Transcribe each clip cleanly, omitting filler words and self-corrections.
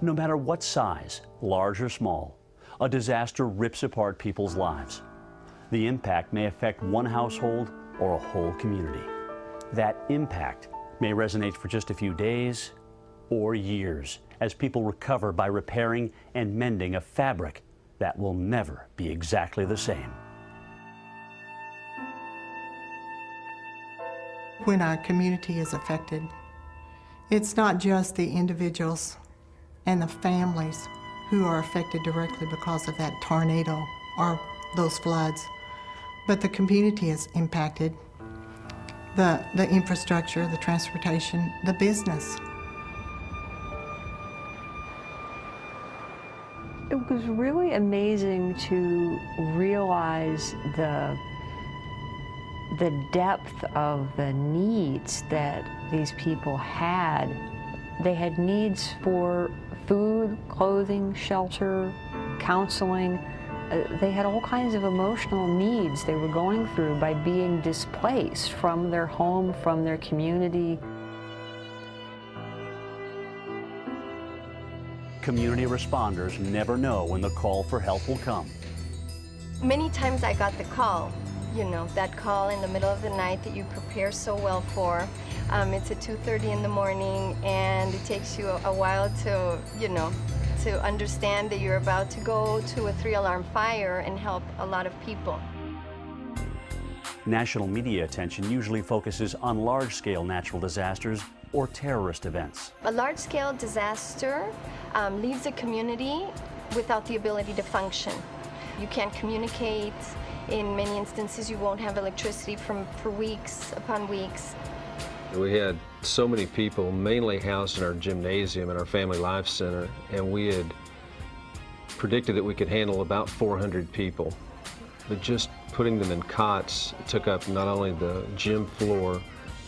No matter what size, large or small, a disaster rips apart people's lives. The impact may affect one household or a whole community. That impact may resonate for just a few days or years as people recover by repairing and mending a fabric that will never be exactly the same. When our community is affected, it's not just the individuals and the families who are affected directly because of that tornado or those floods, but the community is impacted, the infrastructure, the transportation, the business. It was really amazing to realize the depth of the needs that these people had. They had needs for food, clothing, shelter, counseling. They had all kinds of emotional needs they were going through by being displaced from their home, from their community. Community responders never know when the call for help will come. Many times I got the call, you know, that call in the middle of the night that you prepare so well for. It's at 2:30 in the morning, and it takes you a while to, you know, to understand that you're about to go to a 3-alarm fire and help a lot of people. National media attention usually focuses on large-scale natural disasters or terrorist events. A large-scale disaster leaves a community without the ability to function. You can't communicate. In many instances, you won't have electricity for weeks upon weeks. We had so many people, mainly housed in our gymnasium and our Family Life Center, and we had predicted that we could handle about 400 people. But just putting them in cots took up not only the gym floor,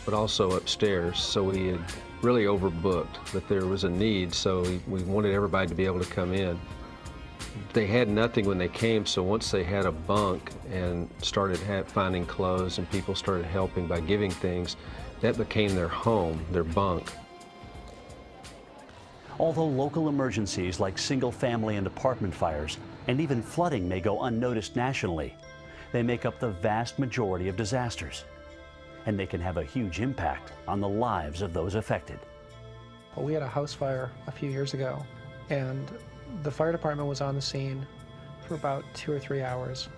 but also upstairs. So we had really overbooked, that there was a need, so we wanted everybody to be able to come in. They had nothing when they came, so once they had a bunk and started finding clothes and people started helping by giving things, that became their home, their bunk. Although local emergencies like single-family and apartment fires and even flooding may go unnoticed nationally, they make up the vast majority of disasters, and they can have a huge impact on the lives of those affected. We had a house fire a few years ago, and the fire department was on the scene for about 2 or 3 hours.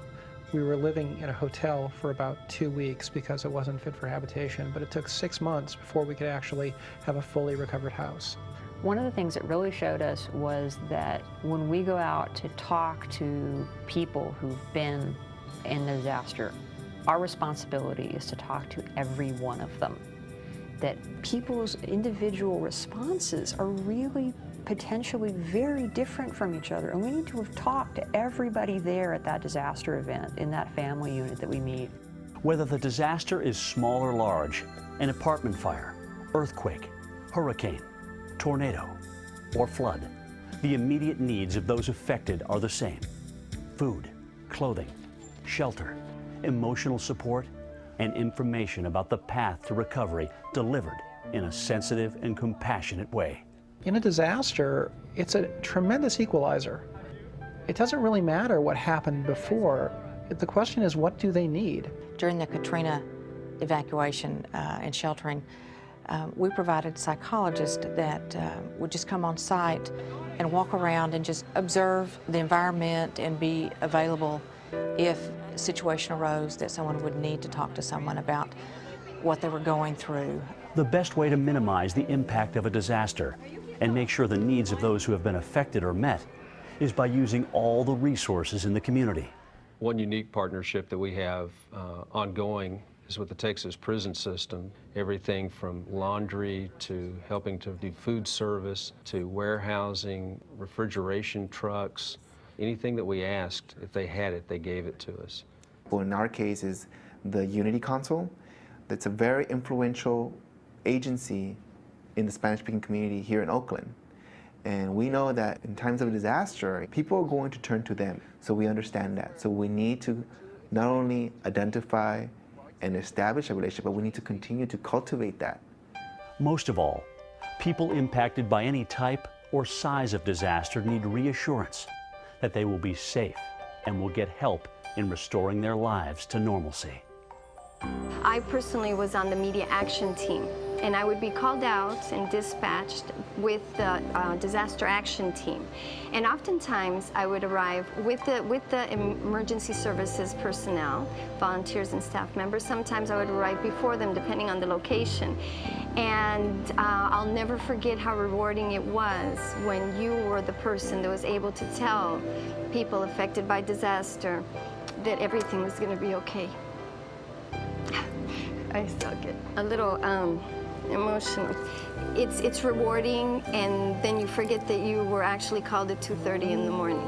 We were living in a hotel for about 2 weeks because it wasn't fit for habitation, but it took 6 months before we could actually have a fully recovered house. One of the things that really showed us was that when we go out to talk to people who've been in a disaster, our responsibility is to talk to every one of them. That people's individual responses are really potentially very different from each other, and we need to have talked to everybody there at that disaster event, in that family unit that we meet. Whether the disaster is small or large, an apartment fire, earthquake, hurricane, tornado, or flood, the immediate needs of those affected are the same: food, clothing, shelter, emotional support, and information about the path to recovery delivered in a sensitive and compassionate way. In a disaster, it's a tremendous equalizer. It doesn't really matter what happened before. The question is, what do they need? During the Katrina evacuation and sheltering, we provided psychologists that would just come on site and walk around and just observe the environment and be available if a situation arose that someone would need to talk to someone about what they were going through. The best way to minimize the impact of a disaster and make sure the needs of those who have been affected are met is by using all the resources in the community. One unique partnership that we have ongoing is with the Texas prison system. Everything from laundry to helping to do food service to warehousing, refrigeration trucks. Anything that we asked, if they had it, they gave it to us. Well, in our case is the Unity Council. That's a very influential agency in the Spanish-speaking community here in Oakland. And we know that in times of a disaster, people are going to turn to them. So we understand that. So we need to not only identify and establish a relationship, but we need to continue to cultivate that. Most of all, people impacted by any type or size of disaster need reassurance that they will be safe and will get help in restoring their lives to normalcy. I personally was on the media action team, and I would be called out and dispatched with the disaster action team. And oftentimes I would arrive with the emergency services personnel, volunteers and staff members. Sometimes I would arrive before them depending on the location. And I'll never forget how rewarding it was when you were the person that was able to tell people affected by disaster that everything was going to be okay. I still get a little emotional. It's rewarding, and then you forget that you were actually called at 2:30 in the morning.